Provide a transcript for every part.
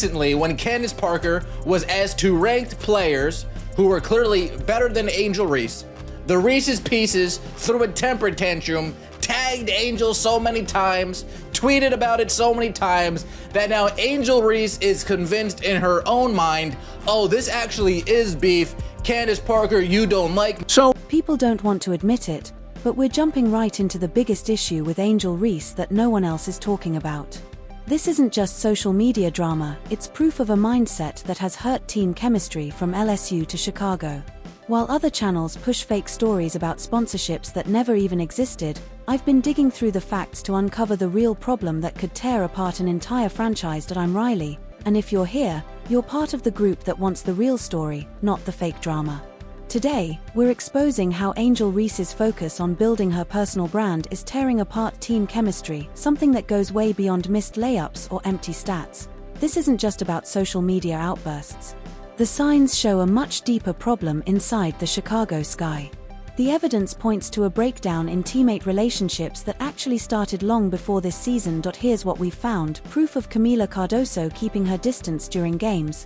Recently, when Candace Parker was asked to rank players who were clearly better than Angel Reese, the Reese's Pieces threw a temper tantrum, tagged Angel so many times, tweeted about it so many times, that now Angel Reese is convinced in her own mind, oh, this actually is beef. Candace Parker, you don't like me. So people don't want to admit it, but we're jumping right into the biggest issue with Angel Reese that no one else is talking about. This isn't just social media drama, it's proof of a mindset that has hurt team chemistry from LSU to Chicago. While other channels push fake stories about sponsorships that never even existed, I've been digging through the facts to uncover the real problem that could tear apart an entire franchise. I'm Riley, and if you're here, you're part of the group that wants the real story, not the fake drama. Today, we're exposing how Angel Reese's focus on building her personal brand is tearing apart team chemistry, something that goes way beyond missed layups or empty stats. This isn't just about social media outbursts. The signs show a much deeper problem inside the Chicago Sky. The evidence points to a breakdown in teammate relationships that actually started long before this season. Here's what we've found: proof of Camila Cardoso keeping her distance during games,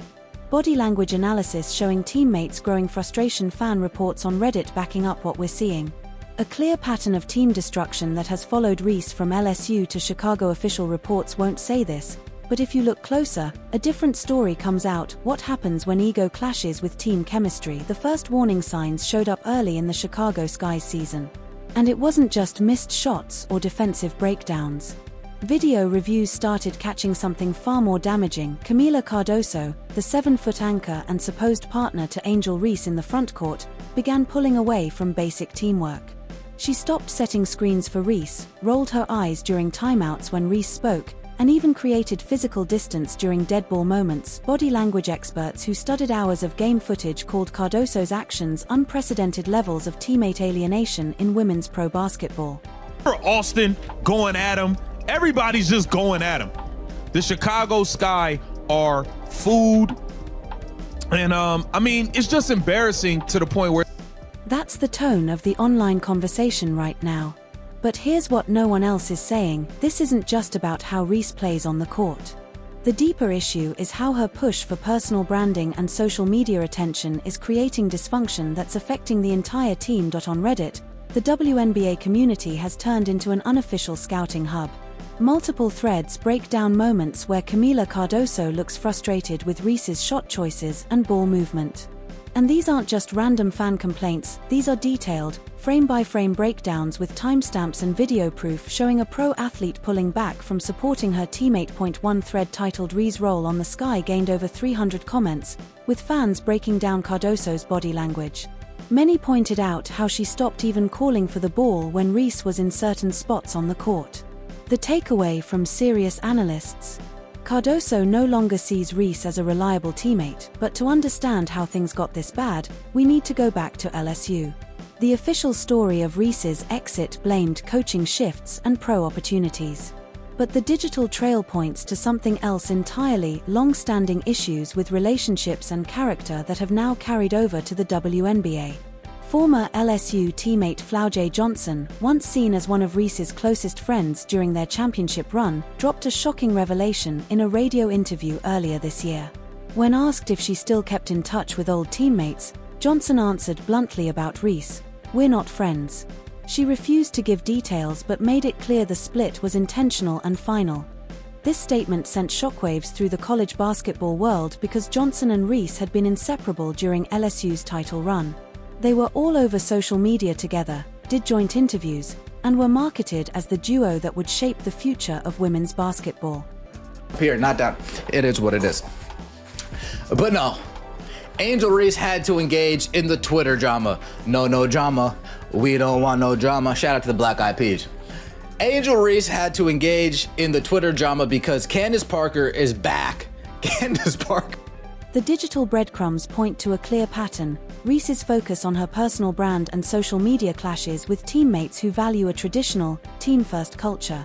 body language analysis showing teammates growing frustration, fan reports on Reddit backing up what we're seeing, a clear pattern of team destruction that has followed Reese from LSU to Chicago. Official reports won't say this, but if you look closer, a different story comes out. What happens when ego clashes with team chemistry? The first warning signs showed up early in the Chicago Sky season. And it wasn't just missed shots or defensive breakdowns. Video reviews started catching something far more damaging. Camila Cardoso, the 7-foot anchor and supposed partner to Angel Reese in the frontcourt, began pulling away from basic teamwork. She stopped setting screens for Reese, rolled her eyes during timeouts when Reese spoke, and even created physical distance during dead ball moments. Body language experts who studied hours of game footage called Cardoso's actions unprecedented levels of teammate alienation in women's pro basketball. Austin going at him. Everybody's just going at him. The Chicago Sky are food. And I mean, it's just embarrassing to the point where... That's the tone of the online conversation right now. But here's what no one else is saying: this isn't just about how Reese plays on the court. The deeper issue is how her push for personal branding and social media attention is creating dysfunction that's affecting the entire team. On Reddit, the WNBA community has turned into an unofficial scouting hub. Multiple threads break down moments where Camila Cardoso looks frustrated with Reese's shot choices and ball movement. And these aren't just random fan complaints, these are detailed, frame-by-frame breakdowns with timestamps and video proof showing a pro athlete pulling back from supporting her teammate. One thread titled "Reese's Role on the Sky" gained over 300 comments, with fans breaking down Cardoso's body language. Many pointed out how she stopped even calling for the ball when Reese was in certain spots on the court. The takeaway from serious analysts: Cardoso no longer sees Reese as a reliable teammate, but to understand how things got this bad, we need to go back to LSU. The official story of Reese's exit blamed coaching shifts and pro opportunities. But the digital trail points to something else entirely: long-standing issues with relationships and character that have now carried over to the WNBA. Former LSU teammate Flaujae Johnson, once seen as one of Reese's closest friends during their championship run, dropped a shocking revelation in a radio interview earlier this year. When asked if she still kept in touch with old teammates, Johnson answered bluntly about Reese: "We're not friends." She refused to give details but made it clear the split was intentional and final. This statement sent shockwaves through the college basketball world because Johnson and Reese had been inseparable during LSU's title run. They were all over social media together, did joint interviews, and were marketed as the duo that would shape the future of women's basketball. Here, not down. It is what it is. But no, Angel Reese had to engage in the Twitter drama. No drama. We don't want no drama. Shout out to the Black Eyed Peas. Angel Reese had to engage in the Twitter drama because Candace Parker is back. Candace Parker. The digital breadcrumbs point to a clear pattern: Reese's focus on her personal brand and social media clashes with teammates who value a traditional, team-first culture.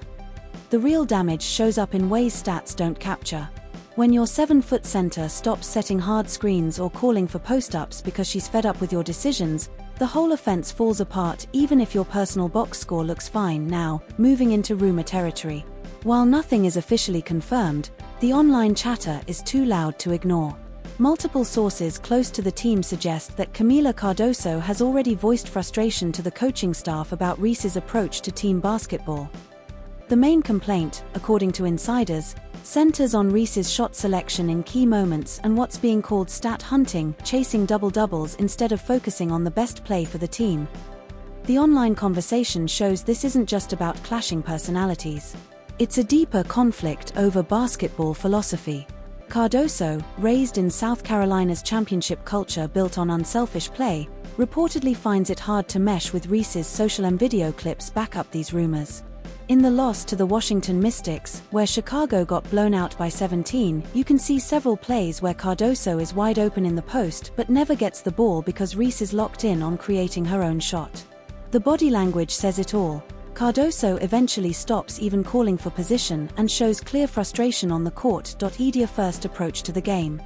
The real damage shows up in ways stats don't capture. When your 7-foot center stops setting hard screens or calling for post-ups because she's fed up with your decisions, the whole offense falls apart even if your personal box score looks fine. Now, moving into rumor territory. While nothing is officially confirmed, The online chatter is too loud to ignore. Multiple sources close to the team suggest that Camila Cardoso has already voiced frustration to the coaching staff about Reese's approach to team basketball. The main complaint, according to insiders, centers on Reese's shot selection in key moments and what's being called stat hunting, chasing double-doubles instead of focusing on the best play for the team. The online conversation shows this isn't just about clashing personalities. It's a deeper conflict over basketball philosophy. Cardoso, raised in South Carolina's championship culture built on unselfish play, reportedly finds it hard to mesh with Reese's social and video clips back up these rumors. In the loss to the Washington Mystics, where Chicago got blown out by 17, you can see several plays where Cardoso is wide open in the post but never gets the ball because Reese is locked in on creating her own shot. The body language says it all. Cardoso eventually stops even calling for position and shows clear frustration on the court. Edia first approach to the game.